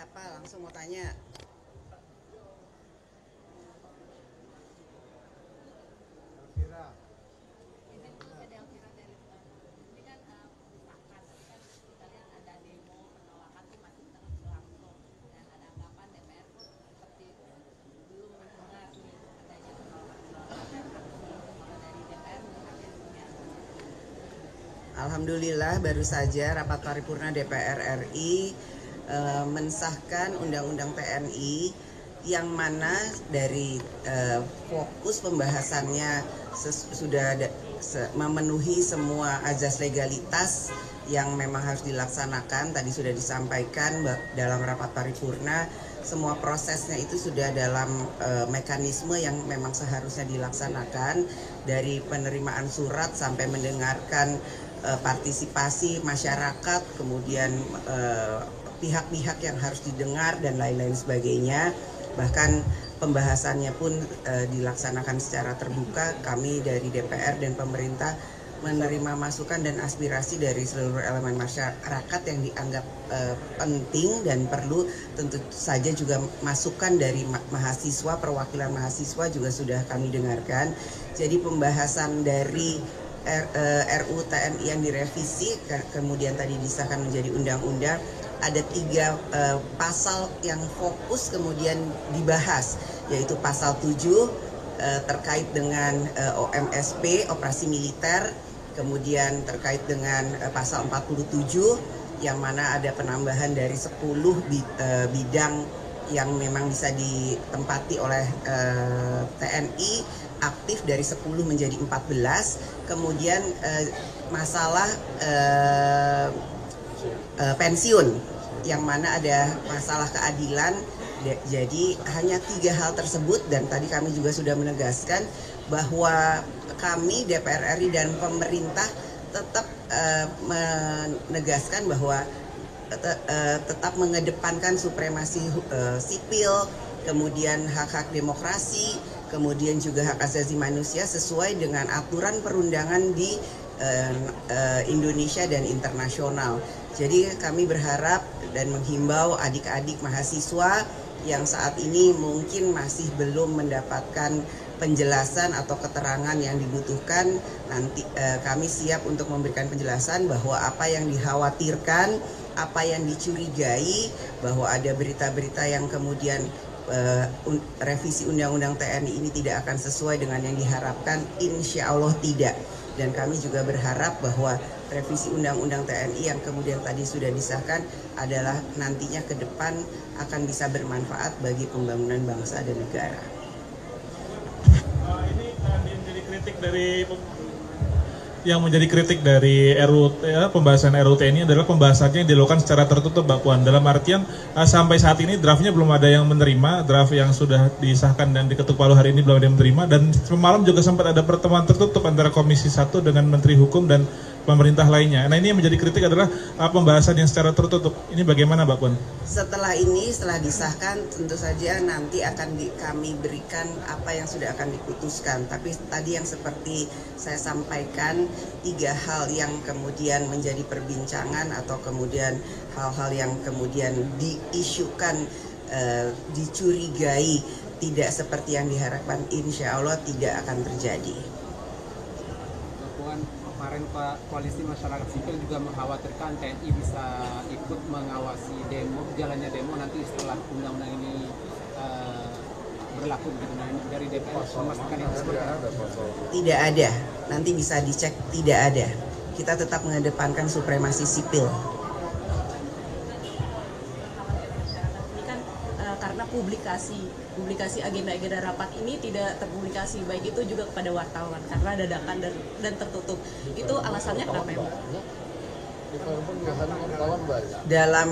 Siapa? Langsung mau tanya. Elvira. Izin dulu Pak Elvira dari ini kan disahkan tadi kan kita lihat ada demo penolakan tuh masih terus berlangsung dan ada anggapan DPR tuh seperti belum mendengar nih adanya penolakan kalau dari DPR melihatnya seperti apa? Alhamdulillah baru saja rapat paripurna DPR RI mensahkan Undang-Undang TNI yang mana dari fokus pembahasannya sudah memenuhi semua azas legalitas yang memang harus dilaksanakan. Tadi sudah disampaikan dalam rapat paripurna, semua prosesnya itu sudah dalam mekanisme yang memang seharusnya dilaksanakan, dari penerimaan surat sampai mendengarkan partisipasi masyarakat, kemudian pihak-pihak yang harus didengar dan lain-lain sebagainya. Bahkan pembahasannya pun dilaksanakan secara terbuka. Kami dari DPR dan pemerintah menerima masukan dan aspirasi dari seluruh elemen masyarakat yang dianggap penting dan perlu. Tentu saja juga masukan dari mahasiswa, perwakilan mahasiswa juga sudah kami dengarkan. Jadi pembahasan dari RUU TNI yang direvisi kemudian tadi disahkan menjadi undang-undang, ada 3 pasal yang fokus kemudian dibahas, yaitu pasal 7 terkait dengan OMSP, operasi militer, kemudian terkait dengan pasal 47 yang mana ada penambahan dari 10 bidang yang memang bisa ditempati oleh TNI aktif dari 10 menjadi 14. Kemudian masalah pensiun yang mana ada masalah keadilan. Jadi hanya 3 hal tersebut, dan tadi kami juga sudah menegaskan bahwa kami DPR RI dan pemerintah tetap menegaskan bahwa tetap mengedepankan supremasi sipil, kemudian hak-hak demokrasi, kemudian juga hak asasi manusia sesuai dengan aturan perundangan di Indonesia dan internasional. Jadi kami berharap dan menghimbau adik-adik mahasiswa yang saat ini mungkin masih belum mendapatkan penjelasan atau keterangan yang dibutuhkan, nanti kami siap untuk memberikan penjelasan bahwa apa yang dikhawatirkan, apa yang dicurigai, bahwa ada berita-berita yang kemudian revisi Undang-Undang TNI ini tidak akan sesuai dengan yang diharapkan, insya Allah tidak. Dan kami juga berharap bahwa revisi Undang-Undang TNI yang kemudian tadi sudah disahkan adalah nantinya ke depan akan bisa bermanfaat bagi pembangunan bangsa dan negara. Yang menjadi kritik dari pembahasan RUU TNI adalah pembahasannya yang dilakukan secara tertutup, Mbak Puan. Dalam artian sampai saat ini draftnya belum ada yang menerima, draft yang sudah disahkan dan diketuk palu hari ini belum ada yang menerima, dan semalam juga sempat ada pertemuan tertutup antara Komisi 1 dengan Menteri Hukum dan pemerintah lainnya. Nah, ini yang menjadi kritik adalah pembahasan yang secara tertutup. Ini bagaimana, Mbak Puan? Setelah disahkan, tentu saja nanti akan kami berikan apa yang sudah akan diputuskan. Tapi tadi yang seperti saya sampaikan, 3 hal yang kemudian menjadi perbincangan atau kemudian hal-hal yang kemudian diisukan, dicurigai tidak seperti yang diharapkan, insya Allah tidak akan terjadi. Kemarin Pak, Koalisi Masyarakat Sipil juga mengkhawatirkan TNI bisa ikut mengawasi jalannya demo nanti setelah undang-undang ini berlaku begitu. Nah, dari DPR memastikan itu seperti apa? Tidak ada, nanti bisa dicek, tidak ada. Kita tetap mengedepankan supremasi sipil. Karena publikasi agenda-agenda rapat ini tidak terpublikasi, baik itu juga kepada wartawan karena dadakan dan tertutup. Itu alasannya kenapa ya, Mbak? Dalam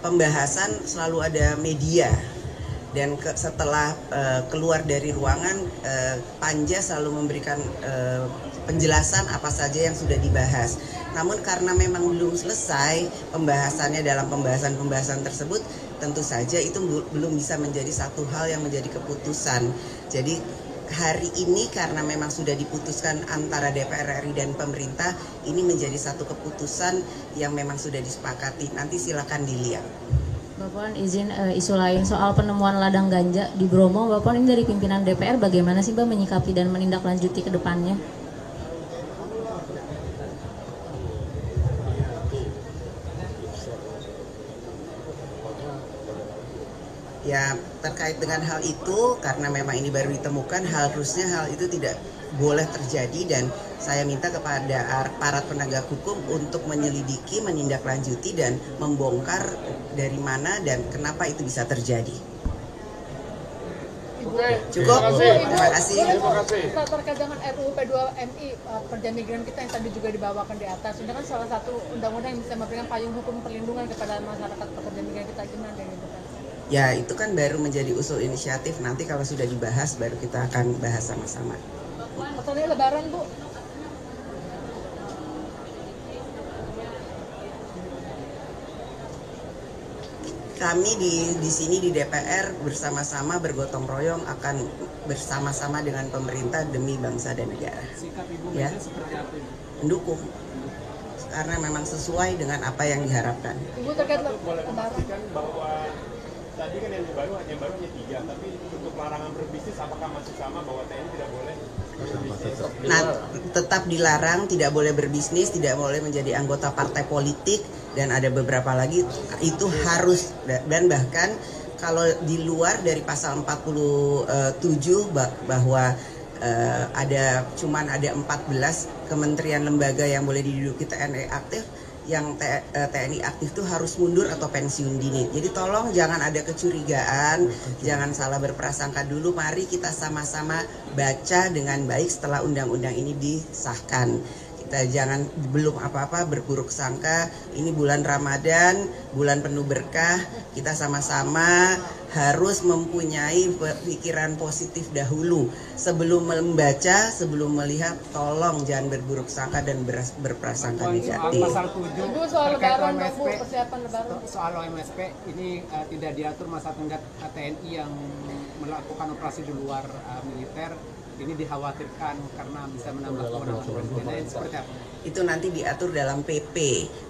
pembahasan selalu ada media, dan setelah keluar dari ruangan, Panja selalu memberikan penjelasan apa saja yang sudah dibahas. Namun karena memang belum selesai pembahasannya dalam pembahasan tersebut, tentu saja itu belum bisa menjadi satu hal yang menjadi keputusan. Jadi hari ini karena memang sudah diputuskan antara DPR RI dan pemerintah, ini menjadi satu keputusan yang memang sudah disepakati. Nanti silakan dilihat. Mbak Puan, izin isu lain soal penemuan ladang ganja di Bromo. Mbak Puan, ini dari pimpinan DPR bagaimana sih Mbak menyikapi dan menindaklanjuti ke depannya? Ya, terkait dengan hal itu, karena memang ini baru ditemukan, harusnya hal itu tidak boleh terjadi, dan saya minta kepada aparat penegak hukum untuk menyelidiki, menindaklanjuti, dan membongkar dari mana dan kenapa itu bisa terjadi. Cukup? Terima kasih. Terkait dengan RUU P2MI, perjanjian migran kita yang tadi juga dibawakan di atas, ini kan salah satu undang-undang yang bisa memberikan payung hukum perlindungan kepada masyarakat pekerja migran kita, gimana dengan itu? Ya, itu kan baru menjadi usul inisiatif. Nanti kalau sudah dibahas, baru kita akan bahas sama-sama. Pesannya Lebaran, Bu. Kami di sini di DPR bersama-sama bergotong royong akan bersama-sama dengan pemerintah demi bangsa dan negara. Sikap Ibu Ya. Mega seperti apa? Mendukung. Karena memang sesuai dengan apa yang diharapkan. Ibu terkait Lebaran. Memastikan bahwa tadi kan yang baru hanya 3, tapi untuk larangan berbisnis apakah masih sama bahwa TNI tidak boleh berbisnis? Nah, tetap dilarang, tidak boleh berbisnis, tidak boleh menjadi anggota partai politik, dan ada beberapa lagi itu harus, dan bahkan kalau di luar dari pasal 47 bahwa cuman ada 14 kementerian lembaga yang boleh diduduki TNI aktif, yang TNI aktif itu harus mundur atau pensiun dini. Jadi tolong jangan ada kecurigaan, jangan salah berprasangka dulu. Mari kita sama-sama baca dengan baik setelah undang-undang ini disahkan. Kita jangan belum apa-apa berburuk sangka. Ini bulan Ramadan, bulan penuh berkah. Kita sama-sama harus mempunyai pikiran positif dahulu. Sebelum membaca, sebelum melihat, tolong jangan berburuk sangka dan berprasangka negatif. Pasal 7 Ibu, soal terkait Lebaran, OMSP, Bu, persiapan Lebaran. soal OMSP ini tidak diatur masa tenggat TNI yang melakukan operasi di luar militer. Ini dikhawatirkan karena bisa menambah kewenangan presiden. Ini seperti apa? Itu nanti diatur dalam PP,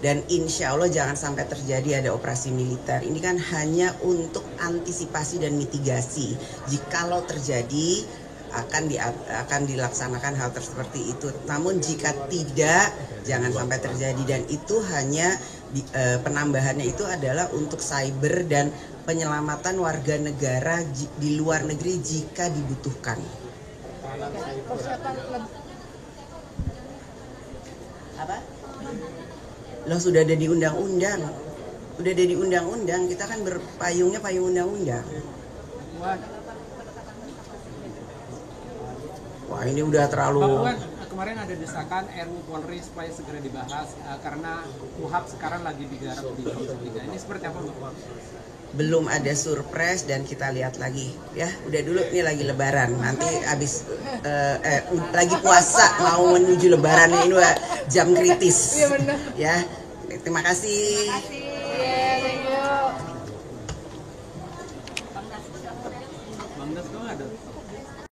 dan insya Allah jangan sampai terjadi ada operasi militer. Ini kan hanya untuk antisipasi dan mitigasi. Jikalau terjadi akan dilaksanakan hal seperti itu. Namun jika tidak, jangan sampai terjadi, dan itu hanya penambahannya itu adalah untuk cyber dan penyelamatan warga negara di luar negeri jika dibutuhkan. Persiapan Apa? Loh, sudah ada di undang-undang. Udah ada di undang-undang, kita kan berpayungnya payung undang-undang. Wah, ini udah terlalu... Pak Puan, kemarin ada desakan RUU Polri supaya segera dibahas karena KUHP sekarang lagi digarap di Komisi 3. Ini seperti apa, Pak Puan? Belum ada surprise, dan kita lihat lagi ya. Udah dulu, ini lagi Lebaran, nanti habis lagi puasa mau menuju Lebaran, ini jam kritis. Iya, benar. Ya, terima kasih.